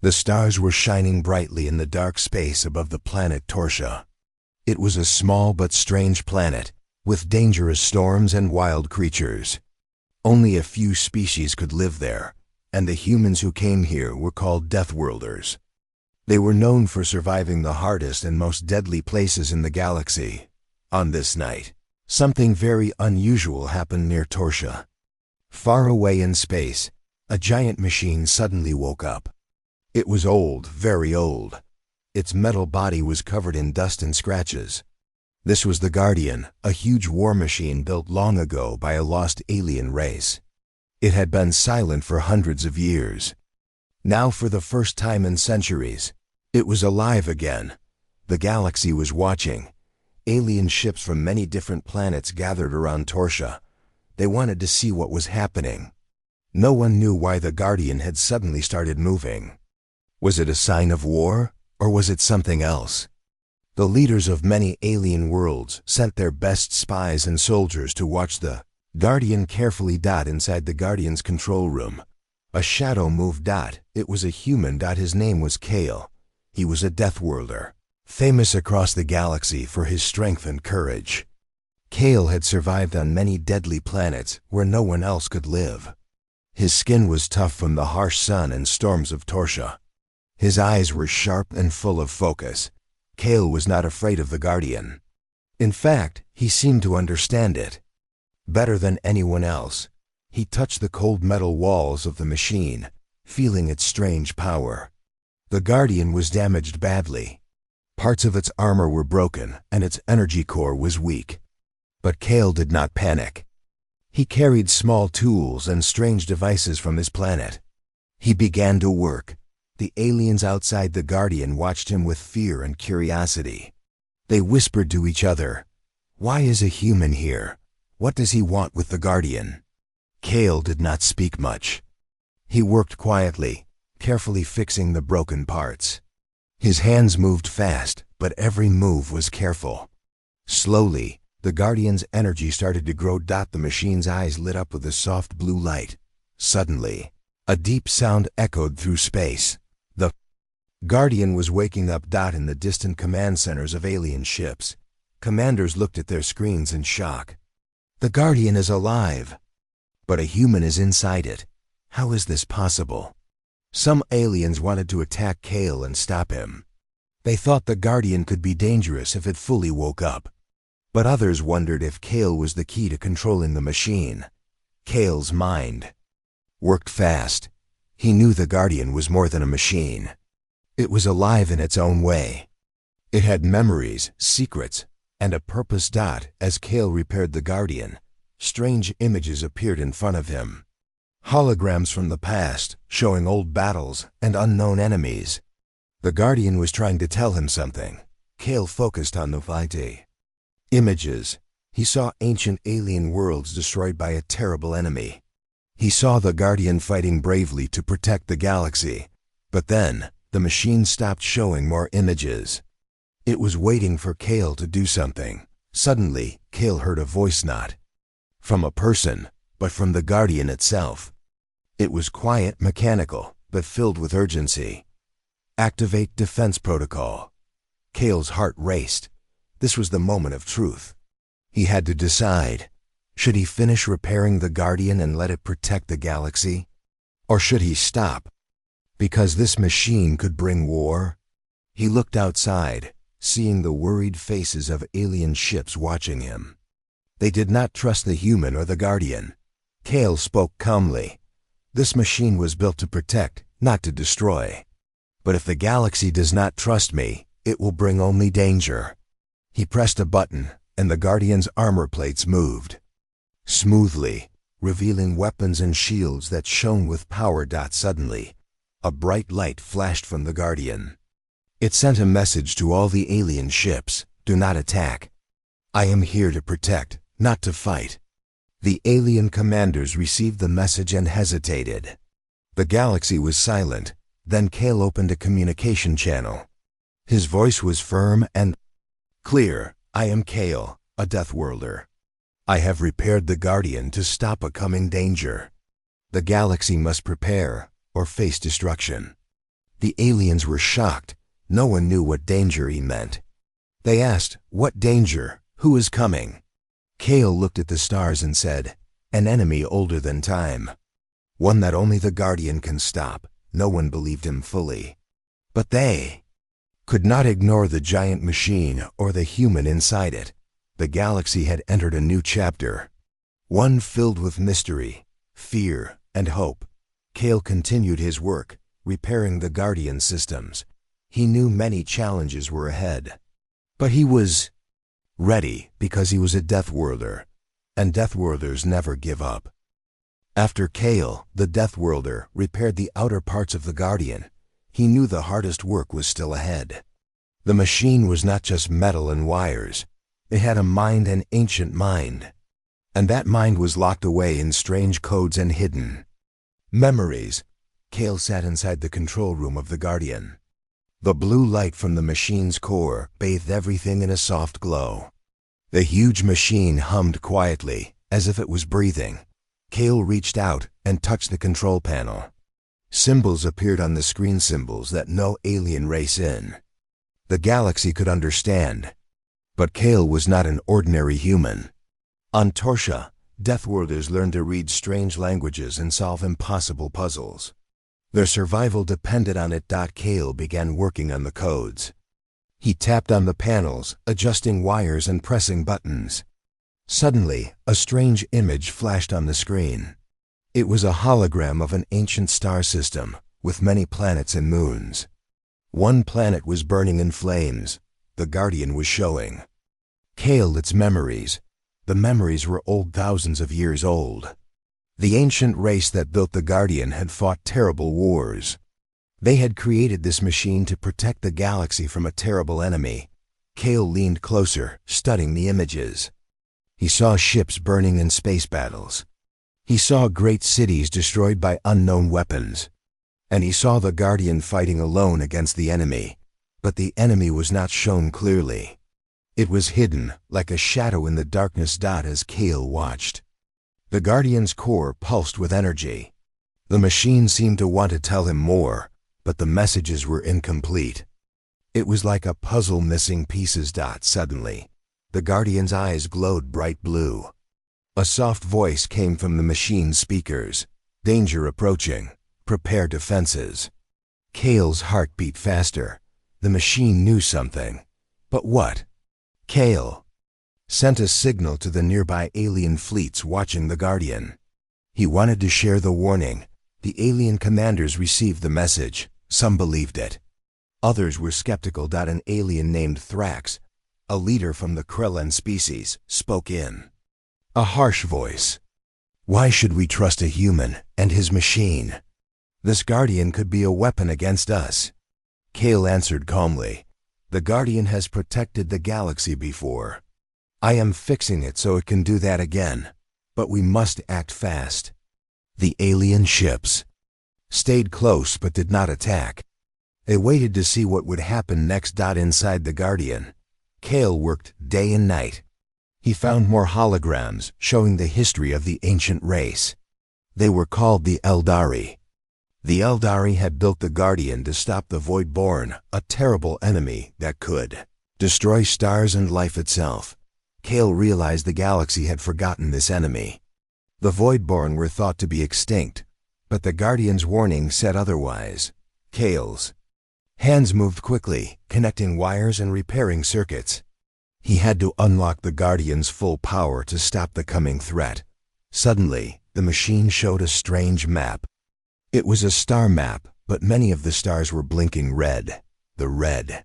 The stars were shining brightly in the dark space above the planet Torsha. It was a small but strange planet, with dangerous storms and wild creatures. Only a few species could live there, and the humans who came here were called Deathworlders. They were known for surviving the hardest and most deadly places in the galaxy. On this night, something very unusual happened near Torsha. Far away in space, a giant machine suddenly woke up. It was old, very old. Its metal body was covered in dust and scratches. This was the Guardian, a huge war machine built long ago by a lost alien race. It had been silent for hundreds of years. Now, for the first time in centuries, it was alive again. The galaxy was watching. Alien ships from many different planets gathered around Torsha. They wanted to see what was happening. No one knew why the Guardian had suddenly started moving. Was it a sign of war, or was it something else? The leaders of many alien worlds sent their best spies and soldiers to watch the Guardian carefully. Inside the Guardian's control room, a shadow moved. It was a human. His name was Kale. He was a Deathworlder, famous across the galaxy for his strength and courage. Kale had survived on many deadly planets where no one else could live. His skin was tough from the harsh sun and storms of Torsha. His eyes were sharp and full of focus. Kale was not afraid of the Guardian. In fact, he seemed to understand it better than anyone else. He touched the cold metal walls of the machine, feeling its strange power. The Guardian was damaged badly. Parts of its armor were broken, and its energy core was weak. But Kale did not panic. He carried small tools and strange devices from his planet. He began to work. The aliens outside the Guardian watched him with fear and curiosity. They whispered to each other, "Why is a human here? What does he want with the Guardian?" Kale did not speak much. He worked quietly, carefully fixing the broken parts. His hands moved fast, but every move was careful. Slowly, the Guardian's energy started to grow. The machine's eyes lit up with a soft blue light. Suddenly, a deep sound echoed through space. The Guardian was waking up. In the distant command centers of alien ships, commanders looked at their screens in shock. The Guardian is alive, but a human is inside it. How is this possible? Some aliens wanted to attack Kale and stop him. They thought the Guardian could be dangerous if it fully woke up. But others wondered if Kale was the key to controlling the machine. Kale's mind worked fast. He knew the Guardian was more than a machine. It was alive in its own way. It had memories, secrets, and a purpose. As Kale repaired the Guardian, strange images appeared in front of him. Holograms from the past, showing old battles and unknown enemies. The Guardian was trying to tell him something. Kale focused on the images. He saw ancient alien worlds destroyed by a terrible enemy. He saw the Guardian fighting bravely to protect the galaxy. But then, the machine stopped showing more images. It was waiting for Kale to do something. Suddenly, Kale heard a voice, not from a person, but from the Guardian itself. It was quiet, mechanical, but filled with urgency. "Activate defense protocol." Kale's heart raced. This was the moment of truth. He had to decide. Should he finish repairing the Guardian and let it protect the galaxy? Or should he stop? Because this machine could bring war? He looked outside, seeing the worried faces of alien ships watching him. They did not trust the human or the Guardian. Kale spoke calmly. "This machine was built to protect, not to destroy. But if the galaxy does not trust me, it will bring only danger." He pressed a button, and the Guardian's armor plates moved smoothly, revealing weapons and shields that shone with power. Suddenly, a bright light flashed from the Guardian. It sent a message to all the alien ships: "Do not attack. I am here to protect, not to fight." The alien commanders received the message and hesitated. The galaxy was silent. Then Kale opened a communication channel. His voice was firm and clear. "I am Kale, a Deathworlder. I have repaired the Guardian to stop a coming danger. The galaxy must prepare or face destruction. The aliens were shocked. No one knew what danger he meant. They asked, "What danger? Who is coming?" Kale looked at the stars and said, "An enemy older than time. One that only the Guardian can stop." No one believed him fully. But they could not ignore the giant machine or the human inside it. The galaxy had entered a new chapter, one filled with mystery, fear, and hope. Kale continued his work, repairing the Guardian systems. He knew many challenges were ahead. But he was ready because he was a Deathworlder, and Deathworlders never give up. After Kale, the Deathworlder, repaired the outer parts of the Guardian, he knew the hardest work was still ahead. The machine was not just metal and wires. It had a mind, an ancient mind. And that mind was locked away in strange codes and hidden memories. Kale sat inside the control room of the Guardian. The blue light from the machine's core bathed everything in a soft glow. The huge machine hummed quietly, as if it was breathing. Kale reached out and touched the control panel. Symbols appeared on the screen, symbols that no alien race in the galaxy could understand. But Kale was not an ordinary human. On Torsha, Deathworlders learned to read strange languages and solve impossible puzzles. Their survival depended on it. Kale began working on the codes. He tapped on the panels, adjusting wires and pressing buttons. Suddenly, a strange image flashed on the screen. It was a hologram of an ancient star system, with many planets and moons. One planet was burning in flames. The Guardian was showing Kale its memories. The memories were old, thousands of years old. The ancient race that built the Guardian had fought terrible wars. They had created this machine to protect the galaxy from a terrible enemy. Kale leaned closer, studying the images. He saw ships burning in space battles. He saw great cities destroyed by unknown weapons. And he saw the Guardian fighting alone against the enemy. But the enemy was not shown clearly. It was hidden, like a shadow in the darkness. As Kale watched, the Guardian's core pulsed with energy. The machine seemed to want to tell him more, but the messages were incomplete. It was like a puzzle missing pieces. Suddenly, the Guardian's eyes glowed bright blue. A soft voice came from the machine's speakers. "Danger approaching. Prepare defenses." Kale's heart beat faster. The machine knew something. But what? Kale sent a signal to the nearby alien fleets watching the Guardian. He wanted to share the warning. The alien commanders received the message. Some believed it. Others were skeptical. An alien named Thrax, a leader from the Krellan species, spoke in a harsh voice. "Why should we trust a human and his machine? This Guardian could be a weapon against us." Kale answered calmly, "The Guardian has protected the galaxy before. I am fixing it so it can do that again. But we must act fast." The alien ships stayed close but did not attack. They waited to see what would happen next. Inside the Guardian, Kale worked day and night. He found more holograms showing the history of the ancient race. They were called the Eldari. The Eldari had built the Guardian to stop the Voidborn, a terrible enemy that could destroy stars and life itself. Kale realized the galaxy had forgotten this enemy. The Voidborn were thought to be extinct, but the Guardian's warning said otherwise. Kale's hands moved quickly, connecting wires and repairing circuits. He had to unlock the Guardian's full power to stop the coming threat. Suddenly, the machine showed a strange map. It was a star map, but many of the stars were blinking red. The red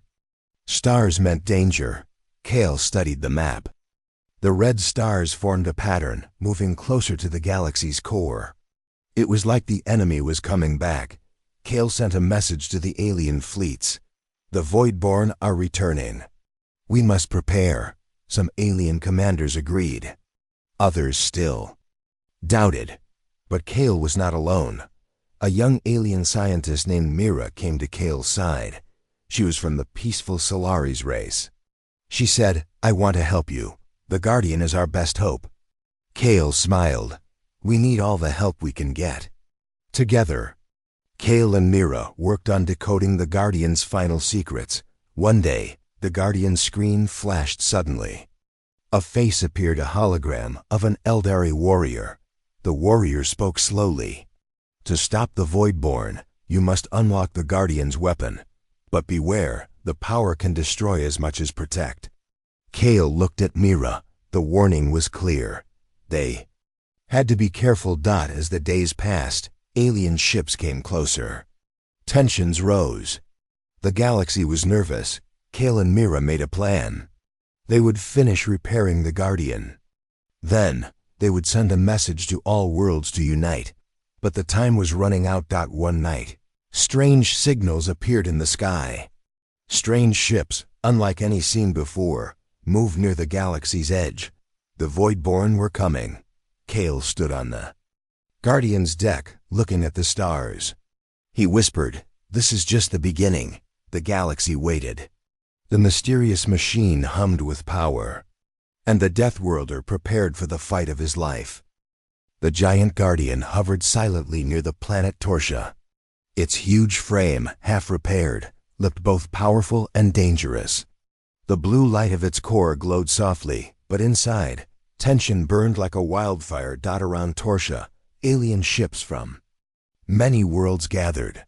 stars meant danger. Kale studied the map. The red stars formed a pattern, moving closer to the galaxy's core. It was like the enemy was coming back. Kale sent a message to the alien fleets. "The Voidborn are returning. We must prepare." Some alien commanders agreed. Others still doubted. But Kale was not alone. A young alien scientist named Mira came to Kale's side. She was from the peaceful Solaris race. She said, "I want to help you. The Guardian is our best hope." Kale smiled. "We need all the help we can get." Together, Kale and Mira worked on decoding the Guardian's final secrets. One day, the Guardian's screen flashed suddenly. A face appeared, a hologram of an Eldari warrior. The warrior spoke slowly. To stop the Voidborn, you must unlock the Guardian's weapon. But beware, the power can destroy as much as protect. Kale looked at Mira. The warning was clear. They had to be careful. As the days passed, alien ships came closer. Tensions rose. The galaxy was nervous. Kale and Mira made a plan. They would finish repairing the Guardian. Then, they would send a message to all worlds to unite. But the time was running out. One night, strange signals appeared in the sky. Strange ships, unlike any seen before, moved near the galaxy's edge. The Voidborn were coming. Kale stood on the Guardian's deck, looking at the stars. He whispered, "This is just the beginning." The galaxy waited. The mysterious machine hummed with power, and the Deathworlder prepared for the fight of his life. The giant Guardian hovered silently near the planet Torsha. Its huge frame, half repaired, looked both powerful and dangerous. The blue light of its core glowed softly, but inside, tension burned like a wildfire. Around Torsha, alien ships from many worlds gathered.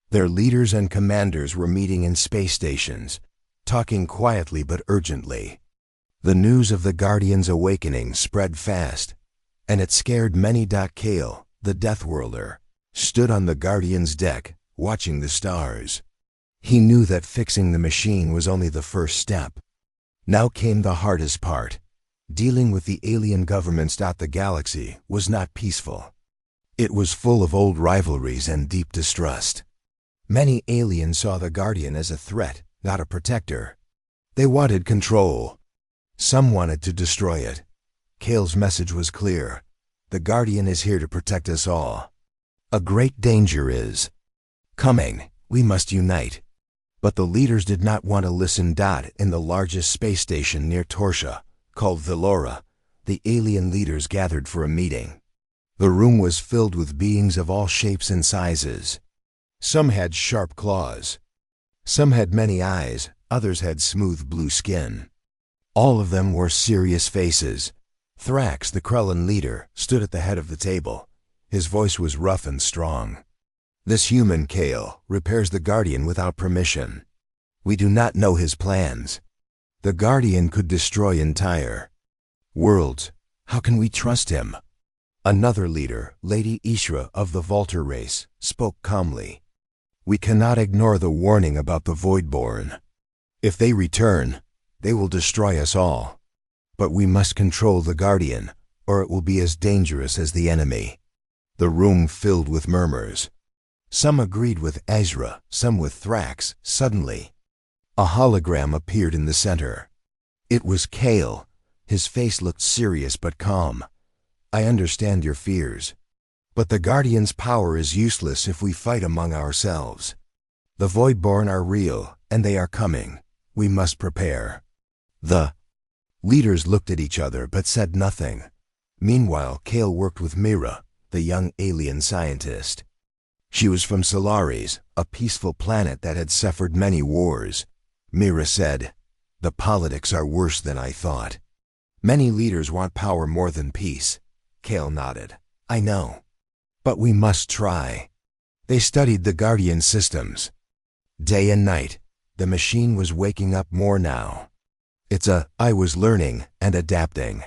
Their leaders and commanders were meeting in space stations, talking quietly but urgently. The news of the Guardian's awakening spread fast, and it scared many. Kale, the Deathworlder, stood on the Guardian's deck, watching the stars. He knew that fixing the machine was only the first step. Now came the hardest part. Dealing with the alien governments. The galaxy was not peaceful. It was full of old rivalries and deep distrust. Many aliens saw the Guardian as a threat, not a protector. They wanted control. Some wanted to destroy it. Kale's message was clear. The Guardian is here to protect us all. A great danger is coming. We must unite. But the leaders did not want to listen. In the largest space station near Torsha, called Velora, the alien leaders gathered for a meeting. The room was filled with beings of all shapes and sizes. Some had sharp claws. Some had many eyes, others had smooth blue skin. All of them wore serious faces. Thrax, the Krellin leader, stood at the head of the table. His voice was rough and strong. "This human, Kale, repairs the Guardian without permission. We do not know his plans. The Guardian could destroy entire worlds. How can we trust him?" Another leader, Lady Ishra of the Volter race, spoke calmly. "We cannot ignore the warning about the Voidborn. If they return, they will destroy us all. But we must control the Guardian, or it will be as dangerous as the enemy." The room filled with murmurs. Some agreed with Ezra, some with Thrax. Suddenly, a hologram appeared in the center. It was Kale. His face looked serious but calm. "I understand your fears. But the Guardian's power is useless if we fight among ourselves. The Voidborn are real, and they are coming. We must prepare." The leaders looked at each other but said nothing. Meanwhile, Kale worked with Mira, the young alien scientist. She was from Solaris, a peaceful planet that had suffered many wars. Mira said, "The politics are worse than I thought. Many leaders want power more than peace." Kale nodded. "I know. But we must try." They studied the Guardian systems. Day and night, the machine was waking up more now. I was learning and adapting.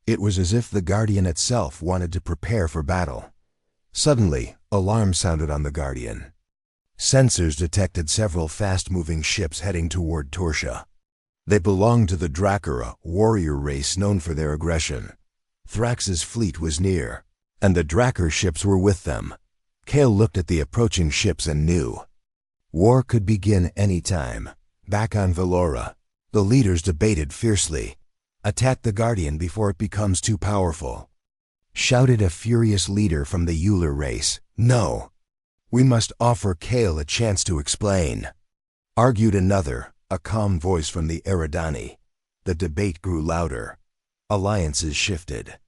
It was as if the Guardian itself wanted to prepare for battle. Suddenly, alarm sounded on the Guardian. Sensors detected several fast-moving ships heading toward Torsha. They belonged to the Drakara, warrior race known for their aggression. Thrax's fleet was near, and the Drakar ships were with them. Kale looked at the approaching ships and knew war could begin any time. Back on Velora, the leaders debated fiercely. "Attack the Guardian before it becomes too powerful," shouted a furious leader from the Euler race. "No. We must offer Kale a chance to explain," argued another, a calm voice from the Eridani. The debate grew louder. Alliances shifted.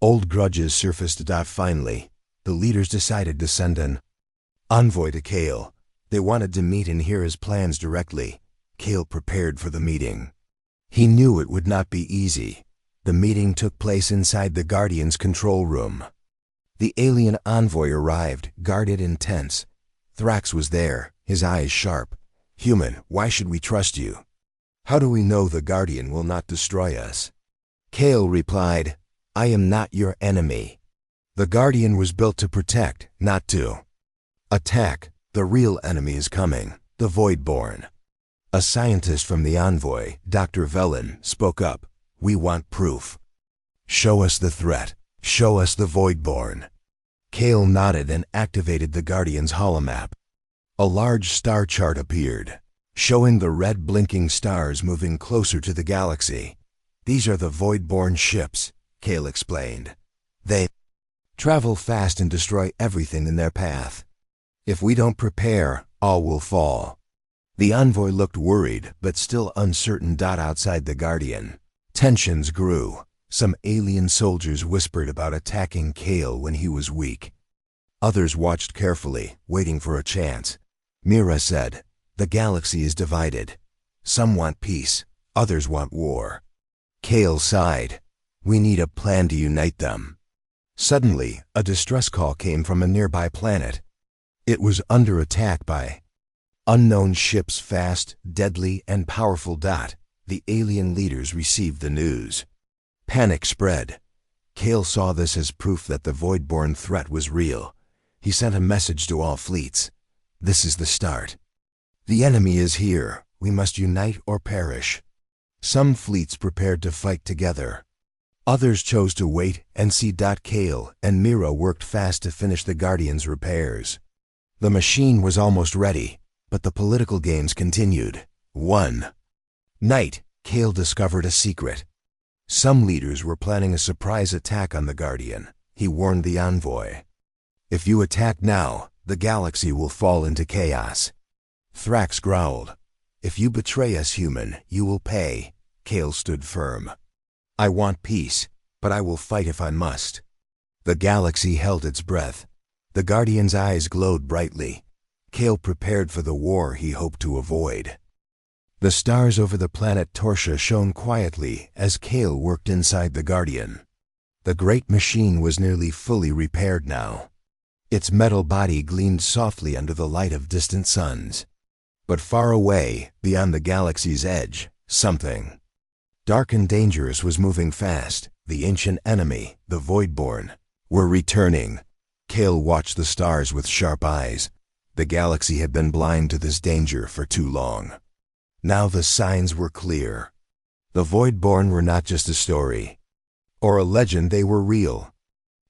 Old grudges surfaced. Finally, the leaders decided to send an Envoy to Kale. They wanted to meet and hear his plans directly. Kale prepared for the meeting. He knew it would not be easy. The meeting took place inside the Guardian's control room. The alien envoy arrived, guarded and tense. Thrax was there, his eyes sharp. "Human, why should we trust you? How do we know the Guardian will not destroy us?" Kale replied, "I am not your enemy. The Guardian was built to protect, not to attack. The real enemy is coming, the Voidborn." A scientist from the envoy, Dr. Velen, spoke up. "We want proof. Show us the threat. Show us the Voidborn." Kale nodded and activated the Guardian's holomap. A large star chart appeared, showing the red blinking stars moving closer to the galaxy. "These are the Voidborn ships," Kale explained. "They travel fast and destroy everything in their path. If we don't prepare, all will fall." The envoy looked worried, but still uncertain. Outside the Guardian, tensions grew. Some alien soldiers whispered about attacking Kale when he was weak. Others watched carefully, waiting for a chance. Mira said, "The galaxy is divided. Some want peace, others want war." Kale sighed. "We need a plan to unite them." Suddenly, a distress call came from a nearby planet. It was under attack by unknown ships, fast, deadly, and powerful. The alien leaders received the news. Panic spread. Kale saw this as proof that the Voidborn threat was real. He sent a message to all fleets. "This is the start. The enemy is here. We must unite or perish." Some fleets prepared to fight together. Others chose to wait and see. Kale and Mira worked fast to finish the Guardian's repairs. The machine was almost ready, but the political games continued. One night, Kale discovered a secret. Some leaders were planning a surprise attack on the Guardian. He warned the envoy, "If you attack now, the galaxy will fall into chaos." Thrax growled, "If you betray us, human, you will pay." Kale stood firm. "I want peace, but I will fight if I must." The galaxy held its breath. The Guardian's eyes glowed brightly. Kale prepared for the war he hoped to avoid. The stars over the planet Torsha shone quietly as Kale worked inside the Guardian. The great machine was nearly fully repaired now. Its metal body gleamed softly under the light of distant suns. But far away, beyond the galaxy's edge, something dark and dangerous was moving fast. The ancient enemy, the Voidborn, were returning. Kale watched the stars with sharp eyes. The galaxy had been blind to this danger for too long. Now the signs were clear. The Voidborn were not just a story or a legend, they were real.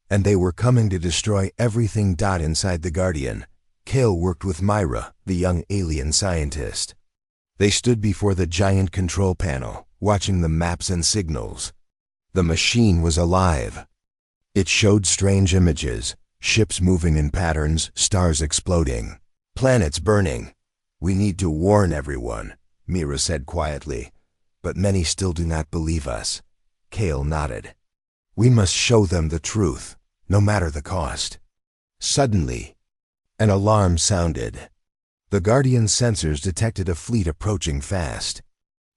And they were coming to destroy everything. Inside the Guardian, Kale worked with Myra, the young alien scientist. They stood before the giant control panel, watching the maps and signals. The machine was alive. It showed strange images, ships moving in patterns, stars exploding, planets burning. "We need to warn everyone," Mira said quietly, "but many still do not believe us." Kale nodded. "We must show them the truth, no matter the cost." Suddenly, an alarm sounded. The Guardian sensors detected a fleet approaching fast.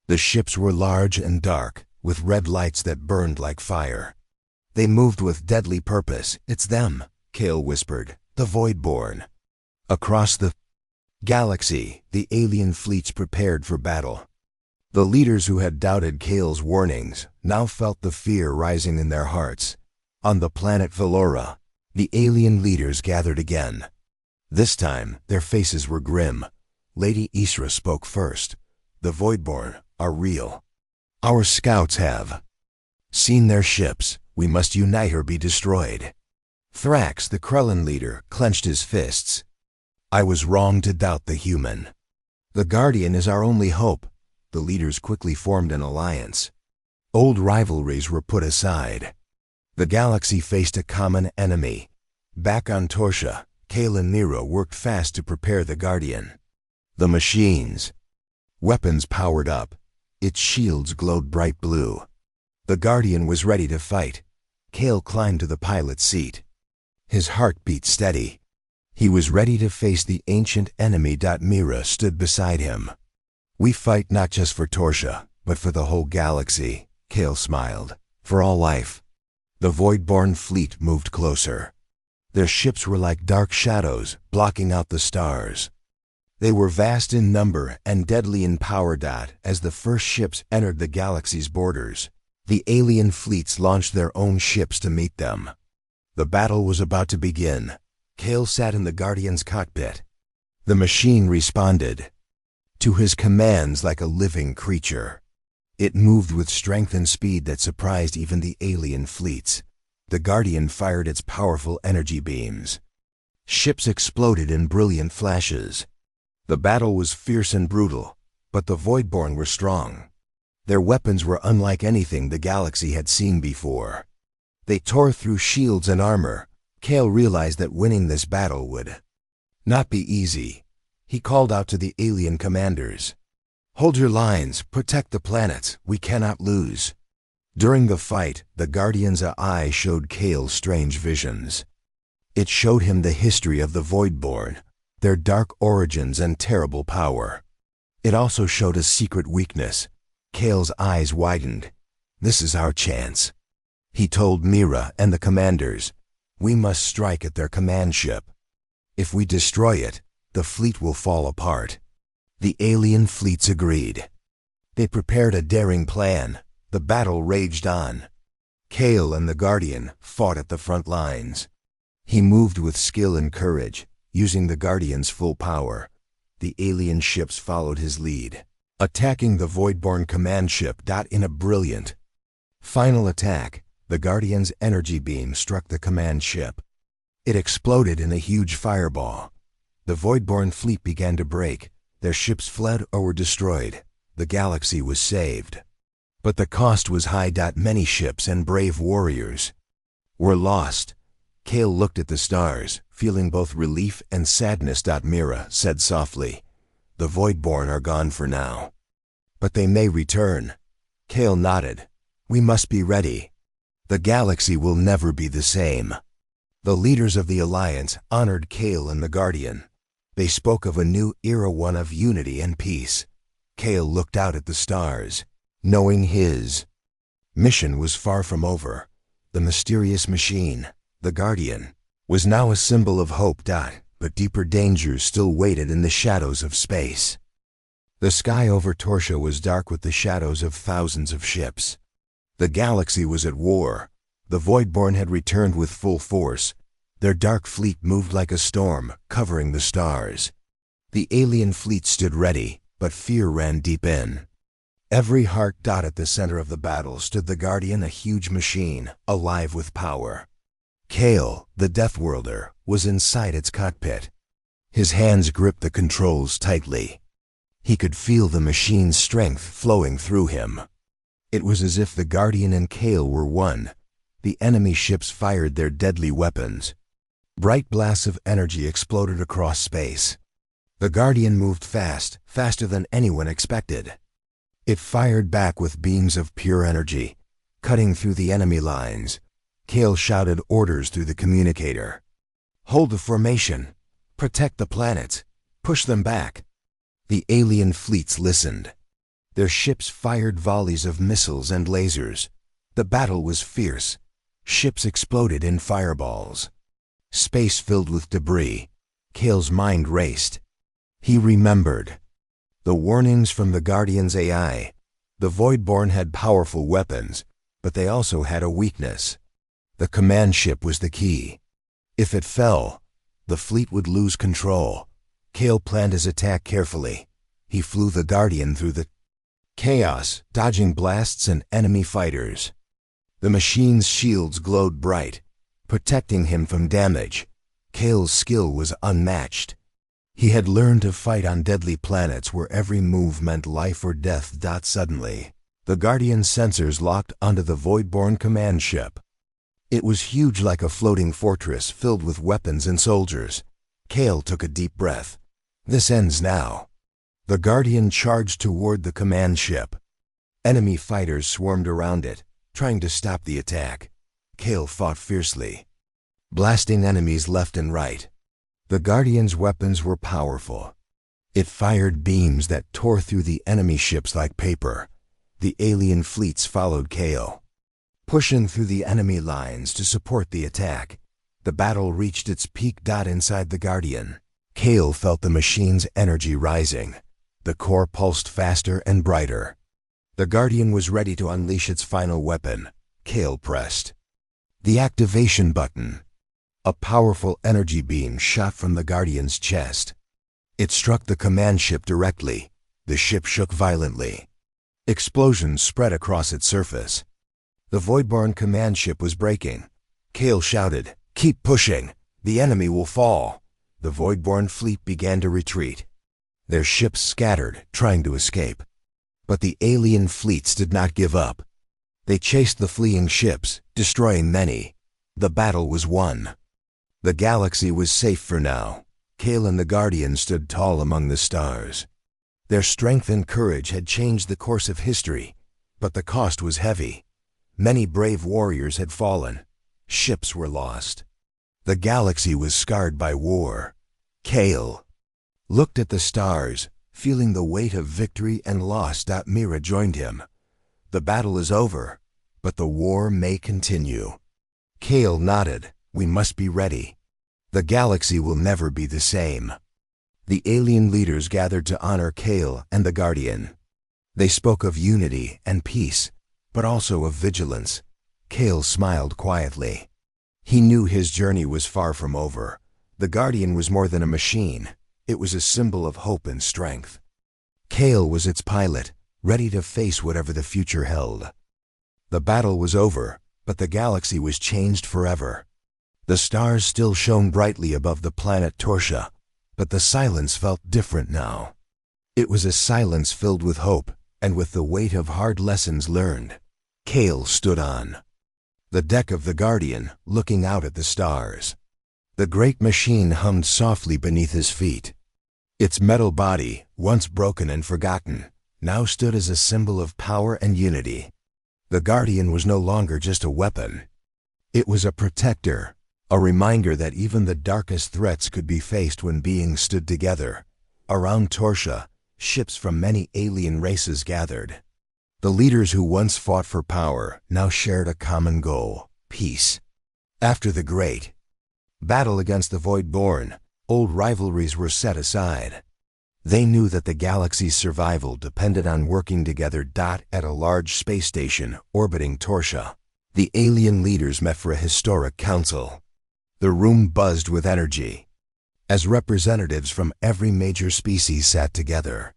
The ships were large and dark, with red lights that burned like fire. They moved with deadly purpose. "It's them," Kale whispered, "the Voidborn." Across the galaxy, the alien fleets prepared for battle. The leaders who had doubted Kale's warnings now felt the fear rising in their hearts. On the planet Valora, the alien leaders gathered again. This time, their faces were grim. Lady Isra spoke first. "The Voidborn are real. Our scouts have seen their ships. We must unite or be destroyed." Thrax, the Krellin leader, clenched his fists. "I was wrong to doubt the human. The Guardian is our only hope." The leaders quickly formed an alliance. Old rivalries were put aside. The galaxy faced a common enemy. Back on Torsha, Kale and Nero worked fast to prepare the Guardian. The machines, weapons powered up. Its shields glowed bright blue. The Guardian was ready to fight. Kale climbed to the pilot's seat. His heart beat steady. He was ready to face the ancient enemy. Mira stood beside him. "We fight not just for Torsha, but for the whole galaxy," Kale smiled. "For all life." The Voidborn fleet moved closer. Their ships were like dark shadows, blocking out the stars. They were vast in number and deadly in power. As the first ships entered the galaxy's borders, the alien fleets launched their own ships to meet them. The battle was about to begin. Kale sat in the Guardian's cockpit. The machine responded to his commands like a living creature. It moved with strength and speed that surprised even the alien fleets. The Guardian fired its powerful energy beams. Ships exploded in brilliant flashes. The battle was fierce and brutal, but the Voidborn were strong. Their weapons were unlike anything the galaxy had seen before. They tore through shields and armor. Kale realized that winning this battle would not be easy. He called out to the alien commanders, "Hold your lines, protect the planets, we cannot lose." During the fight, the Guardian's eye showed Kale strange visions. It showed him the history of the Voidborn, their dark origins and terrible power. It also showed a secret weakness. Kale's eyes widened. "This is our chance." He told Mira and the commanders, "We must strike at their command ship. If we destroy it, the fleet will fall apart." The alien fleets agreed. They prepared a daring plan. The battle raged on. Kale and the Guardian fought at the front lines. He moved with skill and courage, using the Guardian's full power. The alien ships followed his lead, attacking the Voidborn command ship. In a brilliant final attack, the Guardian's energy beam struck the command ship. It exploded in a huge fireball. The Voidborn fleet began to break. Their ships fled or were destroyed. The galaxy was saved. But the cost was high. Many ships and brave warriors were lost. Kale looked at the stars, feeling both relief and sadness. Mira said softly, "The Voidborn are gone for now. But they may return." Kale nodded. "We must be ready. The galaxy will never be the same." The leaders of the Alliance honored Kale and the Guardian. They spoke of a new era, one of unity and peace. Kale looked out at the stars, knowing his mission was far from over. The mysterious machine, the Guardian, was now a symbol of hope. But deeper dangers still waited in the shadows of space. The sky over Torsha was dark with the shadows of thousands of ships. The galaxy was at war. The Voidborn had returned with full force. Their dark fleet moved like a storm, covering the stars. The alien fleet stood ready, but fear ran deep in every heart. At the center of the battle stood the Guardian, a huge machine, alive with power. Kale, the Deathworlder, was inside its cockpit. His hands gripped the controls tightly. He could feel the machine's strength flowing through him. It was as if the Guardian and Kale were one. The enemy ships fired their deadly weapons. Bright blasts of energy exploded across space. The Guardian moved fast, faster than anyone expected. It fired back with beams of pure energy, cutting through the enemy lines. Kale shouted orders through the communicator. "Hold the formation. Protect the planets. Push them back." The alien fleets listened. Their ships fired volleys of missiles and lasers. The battle was fierce. Ships exploded in fireballs. Space filled with debris. Kale's mind raced. He remembered the warnings from the Guardian's AI. The Voidborn had powerful weapons, but they also had a weakness. The command ship was the key. If it fell, the fleet would lose control. Kale planned his attack carefully. He flew the Guardian through the chaos, dodging blasts and enemy fighters. The machine's shields glowed bright, protecting him from damage. Kale's skill was unmatched. He had learned to fight on deadly planets where every move meant life or death. Suddenly, the Guardian's sensors locked onto the Voidborn command ship. It was huge, like a floating fortress filled with weapons and soldiers. Kale took a deep breath. This ends now. The Guardian charged toward the command ship. Enemy fighters swarmed around it, trying to stop the attack. Kale fought fiercely, blasting enemies left and right. The Guardian's weapons were powerful. It fired beams that tore through the enemy ships like paper. The alien fleets followed Kale, pushing through the enemy lines to support the attack. The battle reached its peak. Inside the Guardian, Kale felt the machine's energy rising. The core pulsed faster and brighter. The Guardian was ready to unleash its final weapon. Kale pressed the activation button. A powerful energy beam shot from the Guardian's chest. It struck the command ship directly. The ship shook violently. Explosions spread across its surface. The Voidborn command ship was breaking. Kale shouted, "Keep pushing! The enemy will fall!" The Voidborn fleet began to retreat. Their ships scattered, trying to escape. But the alien fleets did not give up. They chased the fleeing ships, destroying many. The battle was won. The galaxy was safe for now. Kale and the Guardian stood tall among the stars. Their strength and courage had changed the course of history, but the cost was heavy. Many brave warriors had fallen. Ships were lost. The galaxy was scarred by war. Kale looked at the stars, feeling the weight of victory and loss. Mira joined him. The battle is over, but the war may continue. Kale nodded. We must be ready. The galaxy will never be the same. The alien leaders gathered to honor Kale and the Guardian. They spoke of unity and peace, but also of vigilance. Kale smiled quietly. He knew his journey was far from over. The Guardian was more than a machine. It was a symbol of hope and strength. Kale was its pilot, ready to face whatever the future held. The battle was over, but the galaxy was changed forever. The stars still shone brightly above the planet Torsha, but the silence felt different now. It was a silence filled with hope and with the weight of hard lessons learned. Kale stood on the deck of the Guardian, looking out at the stars. The great machine hummed softly beneath his feet. Its metal body, once broken and forgotten, now stood as a symbol of power and unity. The Guardian was no longer just a weapon. It was a protector, a reminder that even the darkest threats could be faced when beings stood together. Around Torsha, ships from many alien races gathered. The leaders who once fought for power now shared a common goal: peace. After the great battle against the Voidborn, old rivalries were set aside. They knew that the galaxy's survival depended on working together. At a large space station orbiting Torsha, the alien leaders met for a historic council. The room buzzed with energy as representatives from every major species sat together.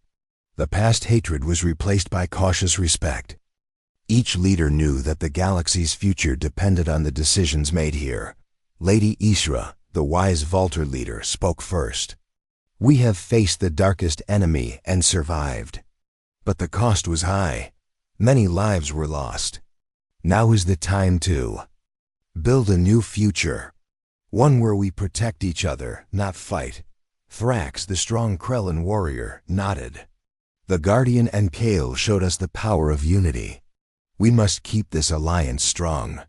The past hatred was replaced by cautious respect. Each leader knew that the galaxy's future depended on the decisions made here. Lady Isra, the wise Volter leader, spoke first. "We have faced the darkest enemy and survived. But the cost was high. Many lives were lost. Now is the time to build a new future. One where we protect each other, not fight." Thrax, the strong Krellan warrior, nodded. "The Guardian and Kale showed us the power of unity. We must keep this alliance strong.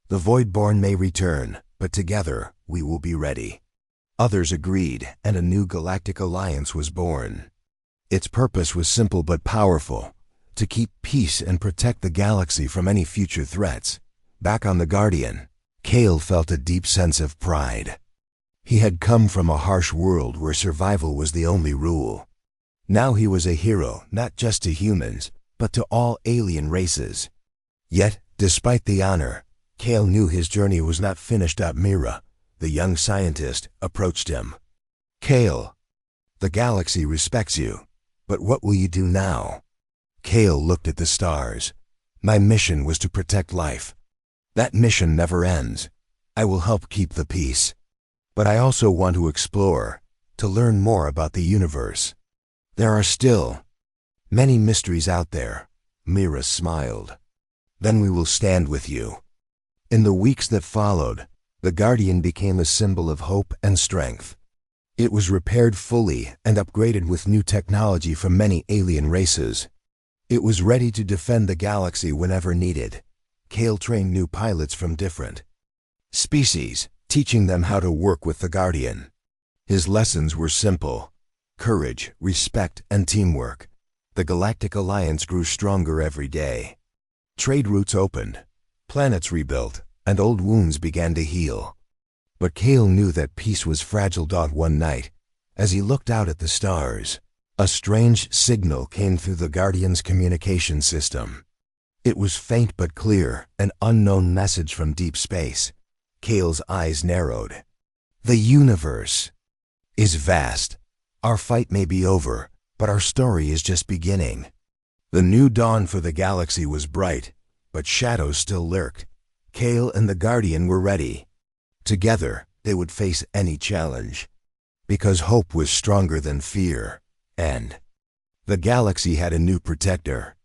The Voidborn may return, but together we will be ready." Others agreed, and a new galactic alliance was born. Its purpose was simple but powerful: to keep peace and protect the galaxy from any future threats. Back on the Guardian, Kale felt a deep sense of pride. He had come from a harsh world where survival was the only rule. Now he was a hero, not just to humans, but to all alien races. Yet, despite the honor, Kale knew his journey was not finished. Mira, the young scientist, approached him. "Kale, the galaxy respects you, but what will you do now?" Kale looked at the stars. "My mission was to protect life. That mission never ends. I will help keep the peace. But I also want to explore, to learn more about the universe. There are still many mysteries out there." Mira smiled. "Then we will stand with you." In the weeks that followed, the Guardian became a symbol of hope and strength. It was repaired fully and upgraded with new technology from many alien races. It was ready to defend the galaxy whenever needed. Kale trained new pilots from different species, teaching them how to work with the Guardian. His lessons were simple: courage, respect, and teamwork. The Galactic Alliance grew stronger every day. Trade routes opened, planets rebuilt, and old wounds began to heal. But Kale knew that peace was fragile. One night, as he looked out at the stars, a strange signal came through the Guardian's communication system. It was faint but clear, an unknown message from deep space. Kale's eyes narrowed. The universe is vast. Our fight may be over, but our story is just beginning. The new dawn for the galaxy was bright, but shadows still lurked. Kale and the Guardian were ready. Together, they would face any challenge, because hope was stronger than fear, and the galaxy had a new protector.